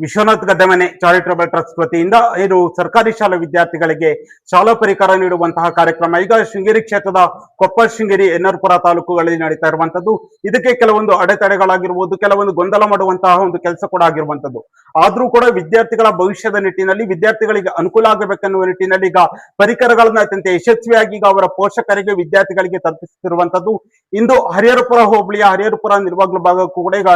Vishwanath ಗದ್ದಮನೆ charitable trust ವತಿಯಿಂದ ಏನು ಸರ್ಕಾರಿ ಶಾಲಾ ವಿದ್ಯಾರ್ಥಿಗಳಿಗೆ ಶಾಲಾ ಪರಿಕರ ನೀಡುವಂತಹ ಕಾರ್ಯಕ್ರಮ ಈಗ ಶೃಂಗೇರಿ ಕ್ಷೇತ್ರದ ಕೊಪ್ಪ ಶೃಂಗೇರಿ ಎನ್ನರ್ಪುರ ತಾಲೂಕುಗಳಲ್ಲಿ ನಡೀತಾ ಇರುವಂತದ್ದು. ಇದಕ್ಕೆ ಕೆಲವೊಂದು ಅಡೆತಡೆಗಳಾಗಿರ್ಬೋದು, ಕೆಲವೊಂದು ಗೊಂದಲ ಮಾಡುವಂತಹ ಒಂದು ಕೆಲಸ ಕೂಡ ಆಗಿರುವಂತದ್ದು. ಆದ್ರೂ ಕೂಡ ವಿದ್ಯಾರ್ಥಿಗಳ ಭವಿಷ್ಯದ ನಿಟ್ಟಿನಲ್ಲಿ ವಿದ್ಯಾರ್ಥಿಗಳಿಗೆ ಅನುಕೂಲ ಆಗಬೇಕೆನ್ನುವ ನಿಟ್ಟಿನಲ್ಲಿ ಈಗ ಪರಿಕರಗಳನ್ನ ಅತ್ಯಂತ ಯಶಸ್ವಿಯಾಗಿ ಈಗ ಅವರ ಪೋಷಕರಿಗೆ ವಿದ್ಯಾರ್ಥಿಗಳಿಗೆ ತಲುಪಿಸುತ್ತಿರುವಂತದ್ದು. ಇಂದು ಹರಿಹರಪುರ ಹೋಬಳಿಯ ಹರಿಹರಪುರ ನಿರ್ವಾಗ್ಲ ಭಾಗಕ್ಕೂ ಕೂಡ ಈಗ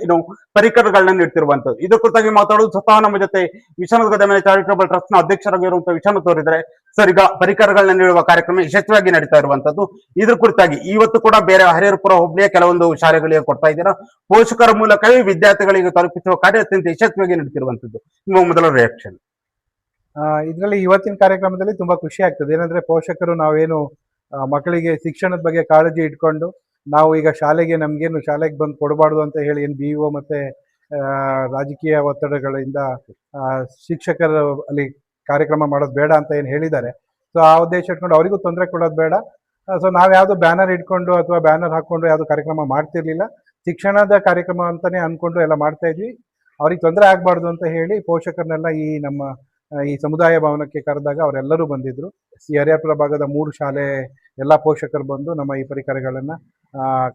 ಏನು ಪರಿಕರಗಳನ್ನ ನೀಡ್ತಿರುವಂತದ್ದು. ಇದ್ರ ಕುರಿತಾಗಿ ಮಾತಾಡೋದು ಸ್ವತಃ ನಮ್ಮ ಜೊತೆ ವಿಶ್ವನಾಥ್ ಗದ್ದಮನೆ ಚಾರಿಟಬಲ್ ಟ್ರಸ್ಟ್ ನ ಅಧ್ಯಕ್ಷರಾಗಿರುವಂತಹ ವಿಶ್ವನಾಥ್ ಅವರಿದ್ದಾರೆ. ಸರ್, ಈಗ ಪರಿಕರಗಳನ್ನ ನೀಡುವ ಕಾರ್ಯಕ್ರಮ ಯಶಸ್ವಿಯಾಗಿ ನಡೀತಾ ಇರುವಂತದ್ದು. ಇದ್ರ ಕುರಿತಾಗಿ ಇವತ್ತು ಕೂಡ ಬೇರೆ ಹರಿಹರಪುರ ಹೋಬಳಿಯ ಕೆಲವೊಂದು ಶಾಲೆಗಳಿಗೆ ಕೊಡ್ತಾ ಇದ್ದೀರಾ, ಪೋಷಕರ ಮೂಲಕವೇ ವಿದ್ಯಾರ್ಥಿಗಳಿಗೆ ತಲುಪಿಸುವ ಕಾರ್ಯ ಅತ್ಯಂತ ಯಶಸ್ವಿಯಾಗಿ ನಡೀತಿರುವಂತದ್ದು. ನಿಮ್ಮ ಮೊದಲ ರಿಯಾಕ್ಷನ್? ಇದರಲ್ಲಿ ಇವತ್ತಿನ ಕಾರ್ಯಕ್ರಮದಲ್ಲಿ ತುಂಬಾ ಖುಷಿ ಆಗ್ತದೆ. ಏನಂದ್ರೆ ಪೋಷಕರು ನಾವೇನು ಮಕ್ಕಳಿಗೆ ಶಿಕ್ಷಣದ ಬಗ್ಗೆ ಕಾಳಜಿ ಇಟ್ಕೊಂಡು ನಾವು ಈಗ ನಮ್ಗೇನು ಶಾಲೆಗೆ ಬಂದು ಕೊಡಬಾರ್ದು ಅಂತ ಹೇಳಿ ಏನು BEO ಮತ್ತೆ ರಾಜಕೀಯ ಒತ್ತಡಗಳಿಂದ ಶಿಕ್ಷಕರು ಅಲ್ಲಿ ಕಾರ್ಯಕ್ರಮ ಮಾಡೋದು ಬೇಡ ಅಂತ ಏನು ಹೇಳಿದ್ದಾರೆ. ಸೊ ಆ ಉದ್ದೇಶ ಇಟ್ಕೊಂಡು ಅವರಿಗೂ ತೊಂದರೆ ಕೊಡೋದು ಬೇಡ. ಸೊ ನಾವು ಯಾವುದು ಬ್ಯಾನರ್ ಇಟ್ಕೊಂಡು ಅಥವಾ ಬ್ಯಾನರ್ ಹಾಕೊಂಡು ಯಾವುದು ಕಾರ್ಯಕ್ರಮ ಮಾಡ್ತಿರ್ಲಿಲ್ಲ, ಶಿಕ್ಷಣದ ಕಾರ್ಯಕ್ರಮ ಅಂತಾನೆ ಅನ್ಕೊಂಡು ಎಲ್ಲ ಮಾಡ್ತಾ ಇದ್ವಿ. ಅವ್ರಿಗೆ ತೊಂದರೆ ಆಗ್ಬಾರ್ದು ಅಂತ ಹೇಳಿ ಪೋಷಕರನ್ನೆಲ್ಲ ಈ ಸಮುದಾಯ ಭವನಕ್ಕೆ ಕರೆದಾಗ ಅವರೆಲ್ಲರೂ ಬಂದಿದ್ರು. ಈ ಹರಿಹರಪುರ ಭಾಗದ 3 ಶಾಲೆ ಎಲ್ಲ ಪೋಷಕರು ಬಂದು ನಮ್ಮ ಈ ಪರಿಕರಗಳನ್ನ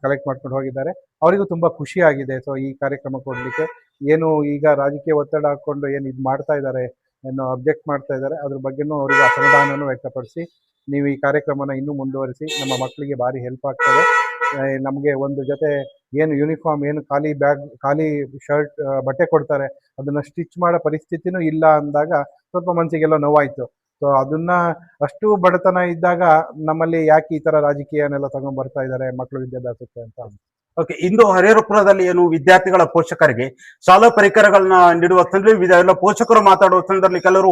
ಕಲೆಕ್ಟ್ ಮಾಡ್ಕೊಂಡು ಹೋಗಿದ್ದಾರೆ. ಅವರಿಗೂ ತುಂಬಾ ಖುಷಿ ಆಗಿದೆ. ಸೊ ಈ ಕಾರ್ಯಕ್ರಮ ಕೊಡ್ಲಿಕ್ಕೆ ಏನು ಈಗ ರಾಜಕೀಯ ಒತ್ತಡ ಹಾಕೊಂಡು ಏನು ಇದು ಮಾಡ್ತಾ ಇದ್ದಾರೆ, ಏನು ಅಬ್ಜೆಕ್ಟ್ ಮಾಡ್ತಾ ಇದ್ದಾರೆ, ಅದ್ರ ಬಗ್ಗೆನೂ ಅವರಿಗೆ ಅಸಮಾಧಾನವನ್ನು ವ್ಯಕ್ತಪಡಿಸಿ ನೀವು ಈ ಕಾರ್ಯಕ್ರಮನ ಇನ್ನೂ ಮುಂದುವರಿಸಿ, ನಮ್ಮ ಮಕ್ಕಳಿಗೆ ಭಾರಿ ಹೆಲ್ಪ್ ಆಗ್ತದೆ. ನಮಗೆ ಒಂದು ಜೊತೆ ಏನು ಯೂನಿಫಾರ್ಮ್, ಏನು ಖಾಲಿ ಶರ್ಟ್ ಬಟ್ಟೆ ಕೊಡ್ತಾರೆ, ಅದನ್ನ ಸ್ಟಿಚ್ ಮಾಡೋ ಪರಿಸ್ಥಿತಿನೂ ಇಲ್ಲ ಅಂದಾಗ ಸ್ವಲ್ಪ ಮನಸ್ಸಿಗೆಲ್ಲ ನೋವಾಯ್ತು. ಸೊ ಅದನ್ನ ಅಷ್ಟು ಬಡತನ ಇದ್ದಾಗ ನಮ್ಮಲ್ಲಿ ಯಾಕೆ ಈ ತರ ರಾಜಕೀಯನೆಲ್ಲ ತಗೊಂಡ್ ಬರ್ತಾ ಇದ್ದಾರೆ ಮಕ್ಕಳು ವಿದ್ಯಾಭ್ಯಾಸಕ್ಕೆ ಅಂತ. ಓಕೆ, ಇಂದು ಹರಿಹರಪುರದಲ್ಲಿ ಏನು ವಿದ್ಯಾರ್ಥಿಗಳ ಪೋಷಕರಿಗೆ ಶಾಲಾ ಪರಿಕರಗಳನ್ನ ನೀಡುವ ಸಂದರ್ಭ ಪೋಷಕರು ಮಾತಾಡುವ ಸಂದರ್ಭದಲ್ಲಿ ಕೆಲವರು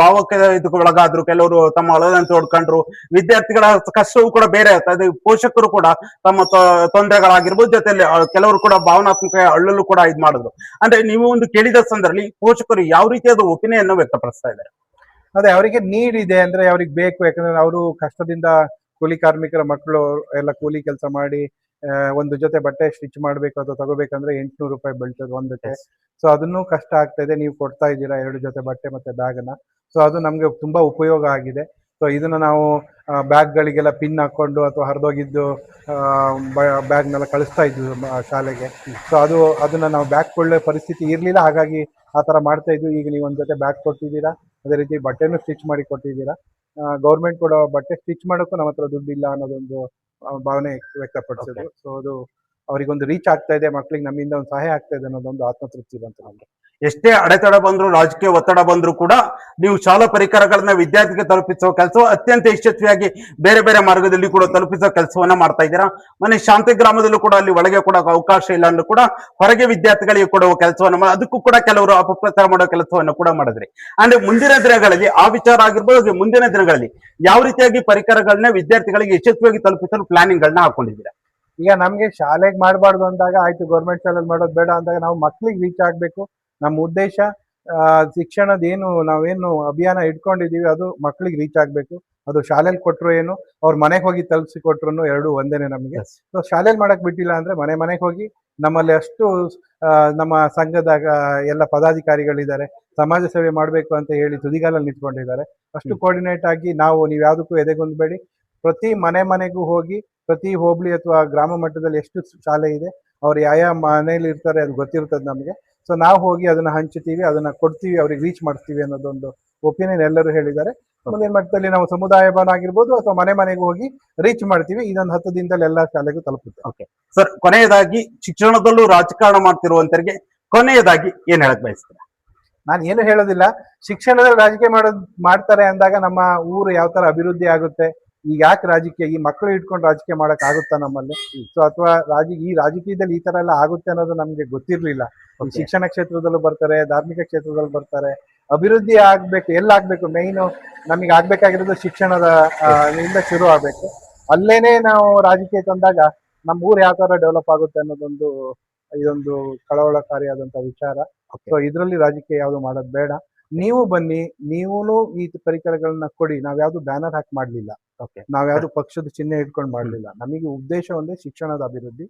ಭಾವಕ್ಕೆ ಒಳಗಾದ್ರು, ಕೆಲವರು ತಮ್ಮ ಅಳದಂತೆ ಹೊಡ್ಕೊಂಡ್ರು. ವಿದ್ಯಾರ್ಥಿಗಳ ಕಷ್ಟವೂ ಕೂಡ ಬೇರೆ ಆಗ್ತದೆ. ಪೋಷಕರು ಕೂಡ ತಮ್ಮ ತೊಂದರೆಗಳಾಗಿರ್ಬೋದು, ಜೊತೆಯಲ್ಲಿ ಕೆಲವರು ಕೂಡ ಭಾವನಾತ್ಮಕ ಅಳ್ಳಲು ಕೂಡ ಇದು ಮಾಡಿದ್ರು. ಅಂದ್ರೆ ನೀವು ಒಂದು ಕೇಳಿದ ಸಂದರ್ಭದಲ್ಲಿ ಪೋಷಕರು ಯಾವ ರೀತಿಯಾದ ಒಪಿನಿಯನ್ ವ್ಯಕ್ತಪಡಿಸ್ತಾ ಇದ್ದಾರೆ? ಅದೇ, ಅವರಿಗೆ ನೀಡ್ ಇದೆ ಅಂದ್ರೆ ಅವ್ರಿಗೆ ಬೇಕು. ಯಾಕಂದ್ರೆ ಅವರು ಕಷ್ಟದಿಂದ ಕೂಲಿ ಕಾರ್ಮಿಕರ ಮಕ್ಕಳು ಎಲ್ಲ ಕೂಲಿ ಕೆಲಸ ಮಾಡಿ ಒಂದು ಜೊತೆ ಬಟ್ಟೆ ಸ್ಟಿಚ್ ಮಾಡ್ಬೇಕು ಅಥವಾ ತಗೋಬೇಕಂದ್ರೆ 800 ರೂಪಾಯಿ ಬೀಳ್ತದೆ ಒಂದಕ್ಕೆ. ಸೊ ಅದನ್ನು ಕಷ್ಟ ಆಗ್ತಾ ಇದೆ. ನೀವು ಕೊಡ್ತಾ ಇದ್ದೀರಾ 2 ಜೊತೆ ಬಟ್ಟೆ ಮತ್ತೆ ಬ್ಯಾಗನ್ನ. ಸೊ ಅದು ನಮ್ಗೆ ತುಂಬಾ ಉಪಯೋಗ ಆಗಿದೆ. ಸೊ ಇದನ್ನ ನಾವು ಬ್ಯಾಗ್ಗಳಿಗೆಲ್ಲ ಪಿನ್ ಹಾಕೊಂಡು ಅಥವಾ ಹರಿದೋಗಿದ್ದು ಬ್ಯಾಗ್ನೆಲ್ಲ ಕಳಿಸ್ತಾ ಇದ್ವಿ ಶಾಲೆಗೆ. ಸೊ ಅದನ್ನ ನಾವು ಬ್ಯಾಗ್ ಕೊಳ್ಳೋ ಪರಿಸ್ಥಿತಿ ಇರ್ಲಿಲ್ಲ, ಹಾಗಾಗಿ ಆ ತರ ಮಾಡ್ತಾ ಇದ್ವಿ. ಈಗ ನೀವು ಒಂದ್ ಜೊತೆ ಬ್ಯಾಗ್ ಕೊಟ್ಟಿದ್ದೀರಾ, ಅದೇ ರೀತಿ ಬಟ್ಟೆನೂ ಸ್ಟಿಚ್ ಮಾಡಿ ಕೊಟ್ಟಿದ್ದೀರಾ. ಗೌರ್ಮೆಂಟ್ ಕೂಡ ಬಟ್ಟೆ ಸ್ಟಿಚ್ ಮಾಡೋಕ್ಕೂ ನಮ್ಮ ಹತ್ರ ದುಡ್ಡಿಲ್ಲ ಅನ್ನೋದೊಂದು ಭಾವನೆ ವ್ಯಕ್ತಪಡಿಸಿದ್ರು. ಸೊ ಅದು ಅವರಿಗೊಂದು ರೀಚ್ ಆಗ್ತಾ ಇದೆ, ಮಕ್ಳಿಗೆ ನಮ್ಮಿಂದ ಒಂದು ಸಹಾಯ ಆಗ್ತಾ ಇದೆ ಅನ್ನೋದೊಂದು ಆತ್ಮತೃಪ್ತಿ ಬಂತು ನಮ್ಗೆ. ಎಷ್ಟೇ ಅಡೆತಡೆ ಬಂದ್ರು, ರಾಜಕೀಯ ಒತ್ತಡ ಬಂದ್ರು ಕೂಡ ನೀವು ಶಾಲಾ ಪರಿಕರಗಳನ್ನ ವಿದ್ಯಾರ್ಥಿಗೆ ತಲುಪಿಸುವ ಕೆಲಸ ಅತ್ಯಂತ ಯಶಸ್ವಿಯಾಗಿ ಬೇರೆ ಬೇರೆ ಮಾರ್ಗದಲ್ಲಿ ಕೂಡ ತಲುಪಿಸುವ ಕೆಲಸವನ್ನ ಮಾಡ್ತಾ ಇದ್ದೀರಾ. ಮನೆ ಶಾಂತಿ ಗ್ರಾಮದಲ್ಲೂ ಕೂಡ ಅಲ್ಲಿ ಒಳಗೆ ಕೂಡ ಅವಕಾಶ ಇಲ್ಲ ಅಂದ್ರೂ ಕೂಡ ಹೊರಗೆ ವಿದ್ಯಾರ್ಥಿಗಳಿಗೆ ಕೊಡುವ ಕೆಲಸವನ್ನ, ಅದಕ್ಕೂ ಕೂಡ ಕೆಲವರು ಅಪಪ್ರಚಾರ ಮಾಡೋ ಕೆಲಸವನ್ನು ಕೂಡ ಮಾಡಿದ್ರಿ. ಅಂದ್ರೆ ಮುಂದಿನ ದಿನಗಳಲ್ಲಿ ಆ ವಿಚಾರ ಆಗಿರ್ಬೋದು, ಮುಂದಿನ ದಿನಗಳಲ್ಲಿ ಯಾವ ರೀತಿಯಾಗಿ ಪರಿಕರಗಳನ್ನ ವಿದ್ಯಾರ್ಥಿಗಳಿಗೆ ಯಶಸ್ವಿಯಾಗಿ ತಲುಪಿಸಲು ಪ್ಲಾನಿಂಗ್ ಗಳನ್ನ ಹಾಕೊಂಡಿದ್ದೀರಾ? ಈಗ ನಮ್ಗೆ ಶಾಲೆಗೆ ಮಾಡಬಾರ್ದು ಅಂದಾಗ ಆಯ್ತು, ಗೌರ್ಮೆಂಟ್ ಶಾಲೆಯಲ್ಲಿ ಮಾಡೋದು ಬೇಡ ಅಂದಾಗ ನಾವು ಮಕ್ಳಿಗೆ ರೀಚ್ ಆಗ್ಬೇಕು. ನಮ್ಮ ಉದ್ದೇಶ ಶಿಕ್ಷಣದ ನಾವೇನು ಅಭಿಯಾನ ಇಟ್ಕೊಂಡಿದೀವಿ ಅದು ಮಕ್ಳಿಗೆ ರೀಚ್ ಆಗ್ಬೇಕು. ಅದು ಶಾಲೆಯಲ್ಲಿ ಕೊಟ್ರು ಏನು, ಅವ್ರ ಮನೆಗೆ ಹೋಗಿ ತಲುಪಿಸಿ ಕೊಟ್ರು ಎರಡು ಒಂದೇನೆ ನಮಗೆ. ಸೊ ಶಾಲೆಯಲ್ಲಿ ಮಾಡಕ್ ಬಿಟ್ಟಿಲ್ಲ ಅಂದ್ರೆ ಮನೆಗೆ ಹೋಗಿ, ನಮ್ಮಲ್ಲಿ ಅಷ್ಟು ನಮ್ಮ ಸಂಘದ ಎಲ್ಲ ಪದಾಧಿಕಾರಿಗಳಿದ್ದಾರೆ, ಸಮಾಜ ಸೇವೆ ಮಾಡಬೇಕು ಅಂತ ಹೇಳಿ ತುದಿಗಾಲಲ್ಲಿ ನಿಂತ್ಕೊಂಡಿದ್ದಾರೆ. ಅಷ್ಟು ಕೋಆರ್ಡಿನೇಟ್ ಆಗಿ ನೀವು ಯಾವುದಕ್ಕೂ ಎದೆಗುಂದಬೇಡಿ. ಪ್ರತಿ ಮನೆಗೂ ಹೋಗಿ, ಪ್ರತಿ ಹೋಬಳಿ ಅಥವಾ ಗ್ರಾಮ ಮಟ್ಟದಲ್ಲಿ ಎಷ್ಟು ಶಾಲೆ ಇದೆ, ಅವ್ರು ಯಾವ ಮನೆಯಲ್ಲಿ ಇರ್ತಾರೆ ಅದು ಗೊತ್ತಿರ್ತದೆ ನಮಗೆ. ಸೊ ನಾವು ಹೋಗಿ ಅದನ್ನ ಹಂಚ್ತೀವಿ, ಅದನ್ನ ಕೊಡ್ತೀವಿ, ಅವ್ರಿಗೆ ರೀಚ್ ಮಾಡ್ತೀವಿ ಅನ್ನೋದೊಂದು ಒಪಿನಿಯನ್ ಎಲ್ಲರೂ ಹೇಳಿದ್ದಾರೆ. ಮುಂದಿನ ಮಟ್ಟದಲ್ಲಿ ನಾವು ಸಮುದಾಯ ಭವನ ಆಗಿರ್ಬೋದು ಅಥವಾ ಮನೆಗೆ ಹೋಗಿ ರೀಚ್ ಮಾಡ್ತೀವಿ. ಇದೊಂದು 10 ದಿನದಲ್ಲಿ ಎಲ್ಲಾ ಶಾಲೆಗೂ ತಲುಪುತ್ತೆ. ಓಕೆ ಸರ್, ಕೊನೆಯದಾಗಿ ಶಿಕ್ಷಣದಲ್ಲೂ ರಾಜಕಾರಣ ಮಾಡ್ತಿರುವಂತರಿಗೆ ಕೊನೆಯದಾಗಿ ಏನ್ ಹೇಳಕ್ ಬಯಸ್ತೀರಾ? ನಾನು ಏನು ಹೇಳೋದಿಲ್ಲ. ಶಿಕ್ಷಣದಲ್ಲಿ ರಾಜಕೀಯ ಮಾಡ್ತಾರೆ ಅಂದಾಗ ನಮ್ಮ ಊರು ಯಾವ ತರ ಅಭಿವೃದ್ಧಿ ಆಗುತ್ತೆ, ಈಗ ಯಾಕೆ ರಾಜಕೀಯ, ಈ ಮಕ್ಕಳು ಇಟ್ಕೊಂಡು ರಾಜಕೀಯ ಮಾಡಕ್ ಆಗುತ್ತಾ ನಮ್ಮಲ್ಲಿ? ಸೊ ಅಥವಾ ಈ ರಾಜಕೀಯದಲ್ಲಿ ಈ ತರ ಎಲ್ಲ ಆಗುತ್ತೆ ಅನ್ನೋದು ನಮ್ಗೆ ಗೊತ್ತಿರ್ಲಿಲ್ಲ. ಶಿಕ್ಷಣ ಕ್ಷೇತ್ರದಲ್ಲೂ ಬರ್ತಾರೆ, ಧಾರ್ಮಿಕ ಕ್ಷೇತ್ರದಲ್ಲಿ ಬರ್ತಾರೆ. ಅಭಿವೃದ್ಧಿ ಆಗ್ಬೇಕು, ಆಗ್ಬೇಕು, ಮೇಯ್ನು ನಮಗೆ ಆಗ್ಬೇಕಾಗಿರೋದು ಶಿಕ್ಷಣದ ಇಂದ ಶುರು ಆಗ್ಬೇಕು. ಅಲ್ಲೇನೆ ನಾವು ರಾಜಕೀಯ ತಂದಾಗ ನಮ್ಮ ಊರು ಯಾವ ತರ ಡೆವಲಪ್ ಆಗುತ್ತೆ ಅನ್ನೋದೊಂದು ಇದೊಂದು ಕಳವಳಕಾರಿಯಾದಂತ ವಿಚಾರ. ಸೊ ಇದರಲ್ಲಿ ರಾಜಕೀಯ ಯಾವುದು ಮಾಡೋದು ಬೇಡ. ನೀವು ಬನ್ನಿ, ನೀವೂ ಈ ಪರಿಕರಗಳನ್ನ ಕೊಡಿ. ನಾವ್ಯಾವ್ದು ಬ್ಯಾನರ್ ಹಾಕಿ ಮಾಡ್ಲಿಲ್ಲ, ನಾವ್ಯಾವ್ದು ಪಕ್ಷದ ಚಿಹ್ನೆ ಇಟ್ಕೊಂಡು ಮಾಡ್ಲಿಲ್ಲ. ನಮಗೆ ಉದ್ದೇಶ ಒಂದೇ, ಶಿಕ್ಷಣದ ಅಭಿವೃದ್ಧಿ.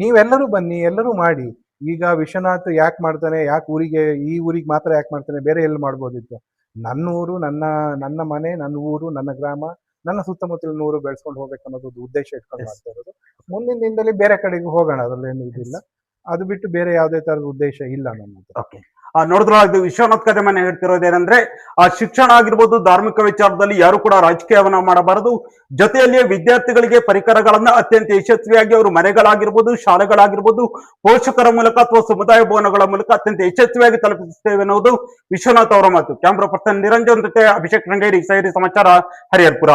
ನೀವೆಲ್ಲರೂ ಬನ್ನಿ, ಎಲ್ಲರೂ ಮಾಡಿ. ಈಗ ವಿಶ್ವನಾಥ್ ಯಾಕೆ ಮಾಡ್ತಾನೆ, ಯಾಕೆ ಊರಿಗೆ ಈ ಊರಿಗೆ ಮಾತ್ರ ಯಾಕೆ ಮಾಡ್ತಾನೆ, ಬೇರೆ ಎಲ್ಲಿ ಮಾಡ್ಬೋದಿತ್ತು. ನನ್ನ ಊರು, ನನ್ನ ಮನೆ, ನನ್ನ ಊರು, ನನ್ನ ಗ್ರಾಮ, ನನ್ನ ಸುತ್ತಮುತ್ತಲಿನ ಊರು ಬೆಳೆಸ್ಕೊಂಡು ಹೋಗ್ಬೇಕು ಅನ್ನೋದು ಉದ್ದೇಶ ಇಟ್ಕೊಂಡು ಮಾಡ್ತಾ ಇರೋದು. ಮುಂದಿನ ದಿನದಲ್ಲಿ ಬೇರೆ ಕಡೆಗೂ ಹೋಗೋಣ, ಅದ್ರಲ್ಲಿ ಏನು ಇದಿಲ್ಲ. ಅದು ಬಿಟ್ಟು ಬೇರೆ ಯಾವುದೇ ತರದ ಉದ್ದೇಶ ಇಲ್ಲ ನನ್ನದು. ಓಕೆ, ನೋಡಿದ್ರ ಇದು ವಿಶ್ವನಾಥ್ ಕದಮನೆ ಹೇಳ್ತಿರೋದೇನೆಂದ್ರೆ ಶಿಕ್ಷಣ ಆಗಿರ್ಬೋದು, ಧಾರ್ಮಿಕ ವಿಚಾರದಲ್ಲಿ ಯಾರು ಕೂಡ ರಾಜಕೀಯವನ್ನ ಮಾಡಬಾರದು. ಜೊತೆಯಲ್ಲಿಯೇ ವಿದ್ಯಾರ್ಥಿಗಳಿಗೆ ಪರಿಕರಗಳನ್ನ ಅತ್ಯಂತ ಯಶಸ್ವಿಯಾಗಿ ಅವರು ಮನೆಗಳಾಗಿರ್ಬೋದು, ಶಾಲೆಗಳಾಗಿರ್ಬೋದು, ಪೋಷಕರ ಮೂಲಕ ಅಥವಾ ಸಮುದಾಯ ಭವನಗಳ ಮೂಲಕ ಅತ್ಯಂತ ಯಶಸ್ವಿಯಾಗಿ ತಲುಪಿಸುತ್ತೇವೆ ಅನ್ನೋದು ವಿಶ್ವನಾಥ್ ಅವರ ಮಾತು. ಕ್ಯಾಮ್ರಾ ಪರ್ಸನ್ ನಿರಂಜನ್ ಜೊತೆ ಅಭಿಷೇಕ್ ರಂಗೇರಿ, ಸೈರಿ ಸಮಾಚಾರ, ಹರಿಹರ್ಪುರ.